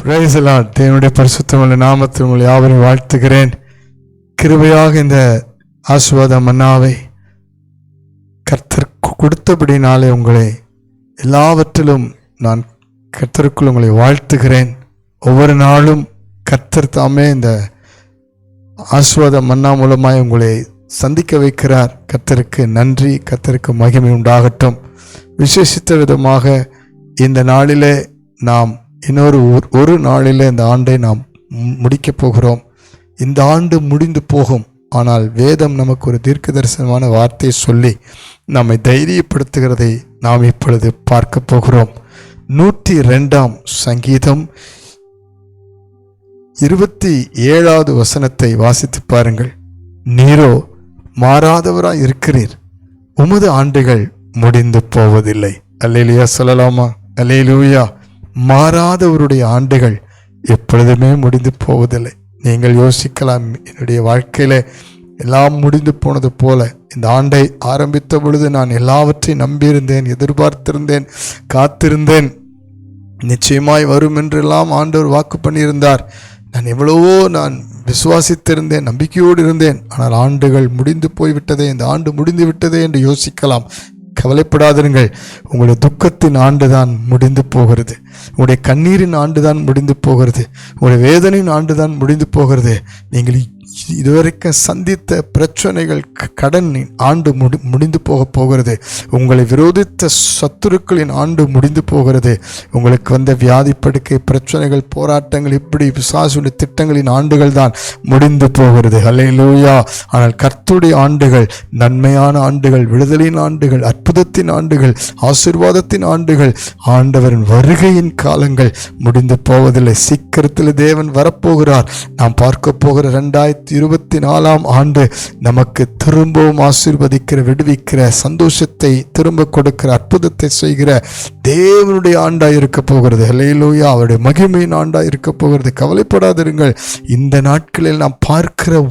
Praise the Lord. தேவனுடைய பரிசுத்தமுள்ள நாமத்தில் உங்களை யாவரையும் வாழ்த்துகிறேன். கிருபையாக இந்த ஆசீர்வாத மன்னாவை கர்த்தர் கொடுத்தபடினாலே உங்களை எல்லாவற்றிலும் நான் கர்த்தருக்குள் உங்களை வாழ்த்துகிறேன். ஒவ்வொரு நாளும் கர்த்தர் தாமே இந்த ஆசீர்வாத மன்னா மூலமாய் உங்களை சந்திக்க வைக்கிறார். கர்த்தருக்கு நன்றி, கர்த்தருக்கு மகிமை உண்டாகட்டும். விசேஷித்த விதமாக இந்த நாளிலே நாம் இன்னொரு ஒரு நாளிலே இந்த ஆண்டை நாம் முடிக்கப் போகிறோம். இந்த ஆண்டு முடிந்து போகும், ஆனால் வேதம் நமக்கு ஒரு தீர்க்க தரிசனமான வார்த்தையை சொல்லி நம்மை தைரியப்படுத்துகிறதை நாம் இப்பொழுது பார்க்க போகிறோம். 102ஆம் சங்கீதம் 27வது வசனத்தை வாசித்து பாருங்கள். நீரோ மாறாதவராய் இருக்கிறீர், உமது ஆண்டுகள் முடிந்து போவதில்லை. அல்லேலூயா சொல்லலாமா? அல்லேலூயா. மாறாதவருடைய ஆண்டுகள் எப்பொழுதுமே முடிந்து போவதில்லை. நீங்கள் யோசிக்கலாம், என்னுடைய வாழ்க்கையில எல்லாம் முடிந்து போனது போல இந்த ஆண்டை ஆரம்பித்த பொழுது நான் எல்லாவற்றையும் நம்பியிருந்தேன், எதிர்பார்த்திருந்தேன், காத்திருந்தேன், நிச்சயமாய் வரும் என்றெல்லாம் ஆண்டவர் வாக்கு பண்ணியிருந்தார். நான் எவ்வளவோ விசுவாசித்திருந்தேன், நம்பிக்கையோடு இருந்தேன். ஆனால் ஆண்டுகள் முடிந்து போய்விட்டதே, இந்த ஆண்டு முடிந்து விட்டதே என்று யோசிக்கலாம். கவலைப்படாதிருங்கள். உங்களுடைய துக்கத்தின் ஆண்டு தான் முடிந்து போகிறது, உங்களுடைய கண்ணீரின் ஆண்டு தான் முடிந்து போகிறது, உங்களுடைய வேதனையின் ஆண்டு தான் முடிந்து போகிறது. நீங்கள் இதுவரைக்கும் சந்தித்த பிரச்சனைகள், கடனின் ஆண்டு முடிந்து போகிறது. உங்களை விரோதித்த சத்துருக்களின் ஆண்டு முடிந்து போகிறது. உங்களுக்கு வந்த வியாதி படுக்கை பிரச்சனைகள், போராட்டங்கள், இப்படி பிசாசுடைய திட்டங்களின் ஆண்டுகள் தான் முடிந்து போகிறது. அல்லேலூயா. ஆனால் கர்த்தருடைய ஆண்டுகள் நன்மையான ஆண்டுகள், விடுதலையின் ஆண்டுகள், அற்புதத்தின் ஆண்டுகள், ஆசீர்வாதத்தின் ஆண்டுகள், ஆண்டவரின் வருகையின் காலங்கள் முடிந்து போவதில்லை. சீக்கிரத்தில் தேவன் வரப்போகிறார். நாம் பார்க்க போகிற 2024ஆம் ஆண்டு நமக்கு திரும்பவும் ஆசீர்வதிக்கிற, விடுவிக்கிற, சந்தோஷத்தை திரும்ப கொடுக்கிற, அற்புதத்தை செய்கிற தேவனுடைய ஆண்டாய் இருக்க போகிறது. அல்லேலூயா. அவருடைய மகிமையின் ஆண்டாய் இருக்க போகிறது. கவலைப்படாதிருங்கள். இந்த நாட்களில் நாம் பார்க்கிற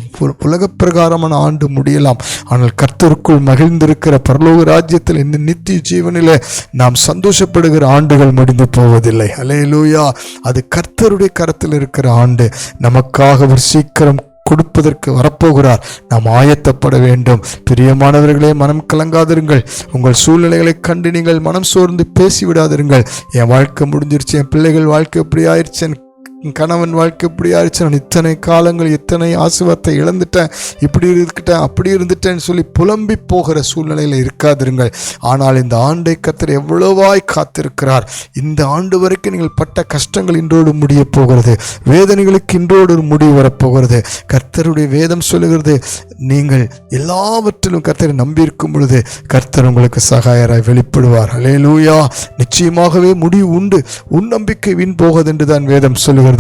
உலக பிரகாரமான ஆண்டு முடியலாம், ஆனால் கர்த்தருக்குள் மகிழ்ந்திருக்கிற பரலோக ராஜ்யத்தில் இந்த நித்திய ஜீவனிலே நாம் சந்தோஷப்படுகிற ஆண்டுகள் முடிந்து போவதில்லை. அல்லேலூயா. அது கர்த்தருடைய கரத்தில் இருக்கிற ஆண்டு. நமக்காக ஒரு சீக்கிரம் கொடுப்பதற்கு வரப்போகிறார். நாம் ஆயத்தப்பட வேண்டும். பிரியமானவர்களே, மனம் கலங்காதிருங்கள். உங்கள் சூழ்நிலைகளை கண்டு நீங்கள் மனம் சோர்ந்து பேசிவிடாதிருங்கள். என் வாழ்க்கை முடிஞ்சிருச்சு, என் பிள்ளைகள் வாழ்க்கை எப்படி ஆயிடுச்சு, என் கணவன் வாழ்க்கை இப்படி ஆயிடுச்சு, நான் இத்தனை காலங்கள் இத்தனை ஆசீர்வாதத்தை இழந்துட்டேன், இப்படி இருந்துட்டேன், அப்படி இருந்துட்டேன்னு சொல்லி புலம்பி போகிற சூழ்நிலையில் இருக்காதிருங்கள். ஆனால் இந்த ஆண்டை கர்த்தர் எவ்வளவாய் காத்திருக்கிறார். இந்த ஆண்டு வரைக்கும் நீங்கள் பட்ட கஷ்டங்கள் இன்றோடு முடிய போகிறது, வேதனைகளுக்கு இன்றோடு ஒரு முடிவு வரப்போகிறது. கர்த்தருடைய வேதம் சொல்லுகிறது, நீங்கள் எல்லாவற்றிலும் கர்த்தரை நம்பியிருக்கும் பொழுது கர்த்தர் உங்களுக்கு சகாயராய் வெளிப்படுவார். அல்லேலூயா. நிச்சயமாகவே முடிவு உண்டு. உன் நம்பிக்கை வீண் போகாது என்று தான் வேதம் சொல்லுகிறது.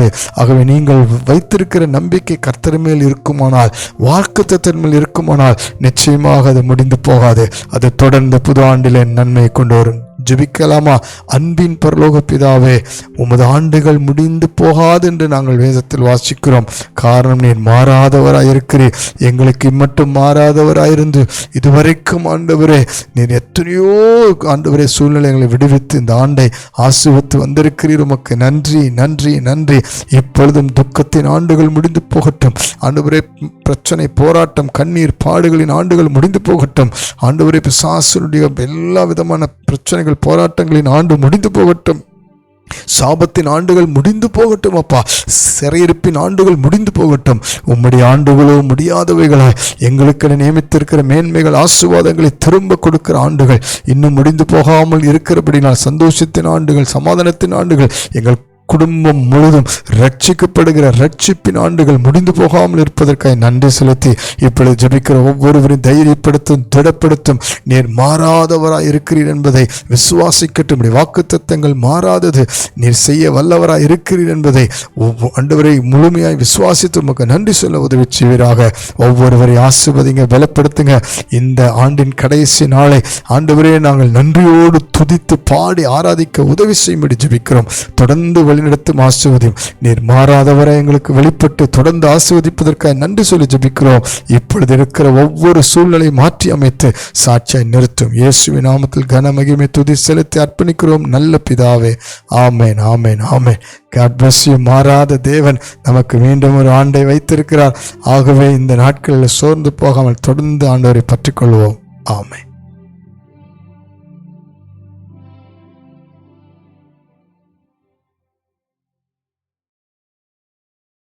ஆகவே நீங்கள் வைத்திருக்கிற நம்பிக்கை கர்த்தர் மேல் இருக்குமானால், வாக்குத்தத்தத்தின் மேல் இருக்குமானால் நிச்சயமாக அது முடிந்து போகாது. அது தொடர்ந்து புது ஆண்டிலே நன்மை கொண்டு வரும். ஜெபிக்கலாமா? அன்பின் பரலோக பிதாவே, உமது ஆண்டுகள் முடிந்து போகாது என்று நாங்கள் வேதத்தில் வாசிக்கிறோம். காரணம், நீர் மாறாதவராய் இருக்கிறீர். எங்களுக்கு இம்மட்டும் மாறாதவராயிருந்து இதுவரைக்கும் ஆண்டவரே நீர் எத்தனையோ ஆண்டவரே சூழ்நிலைகளை விடுவித்து இந்த ஆண்டை ஆசீர்வதித்து வந்திருக்கிறீர். உமக்கு நன்றி, நன்றி, நன்றி. இப்பொழுதும் துக்கத்தின் ஆண்டுகள் முடிந்து போகட்டும். ஆண்டவரே, பிரச்சனை, போராட்டம், கண்ணீர், பாடுகளின் ஆண்டுகள் முடிந்து போகட்டும். ஆண்டவரே, பிசாசுடைய எல்லா விதமான பிரச்சனைகள், போராட்டங்களின் ஆண்டு முடிந்து போகட்டும். சாபத்தின் ஆண்டுகள் முடிந்து போகட்டும். அப்பா, சிறையிருப்பின் ஆண்டுகள் முடிந்து போகட்டும். உம்முடைய ஆண்டுகளோ முடியாதவைகளா, எங்களுக்கு நியமித்திருக்கிற மேன்மைகள், ஆசீர்வாதங்களை திரும்ப கொடுக்கிற ஆண்டுகள் இன்னும் முடிந்து போகாமல் இருக்கிறபடினால் சந்தோஷத்தின் ஆண்டுகள், சமாதானத்தின் ஆண்டுகள், எங்கள் குடும்பம் முழுதும் ரட்சிக்கப்படுகிற ரட்சிப்பின் ஆண்டுகள் முடிந்து போகாமல் இருப்பதற்காக நன்றி செலுத்தி இப்பொழுது ஜெபிக்கிற ஒவ்வொருவரையும் தைரியப்படுத்தும், திடப்படுத்தும். நீர் மாறாதவராய் இருக்கிறீர் என்பதை விசுவாசிக்கட்டும். வாக்குத்தத்தங்கள் மாறாதது, நீர் செய்ய வல்லவராய் இருக்கிறீர் என்பதை ஆண்டவரை முழுமையாய் விசுவாசித்து உமக்கு நன்றி சொல்ல உதவி செய்வீராக. ஒவ்வொருவரை ஆசீர்வதிங்க, பலப்படுத்துங்க. இந்த ஆண்டின் கடைசி நாளை ஆண்டவரே நாங்கள் நன்றியோடு துதித்து பாடி ஆராதிக்க உதவி செய்யும்படி ஜெபிக்கிறோம். தொடர்ந்து வழிநடத்தும் ஆசீர்வதியும். நீர் மாறாதவரை எங்களுக்கு வெளிப்பட்டு தொடர்ந்து ஆசீர்வதிப்பதற்காக நன்றி சொல்லி ஜெபிக்கிறோம். இப்பொழுது இருக்கிற ஒவ்வொரு சூழ்நிலையை மாற்றி அமைத்து சாட்சியாய் நிறுத்தும். இயேசுவின் நாமத்தில் கன மகிமை துதி செலுத்தி அர்ப்பணிக்கிறோம் நல்ல பிதாவே. ஆமேன், ஆமேன், ஆமேன். God bless you. மாறாத தேவன் நமக்கு மீண்டும் ஒரு ஆண்டை வைத்திருக்கிறார். ஆகவே இந்த நாட்களில் சோர்ந்து போகாமல் தொடர்ந்து ஆண்டவரை பற்றிக்கொள்வோம். ஆமென்.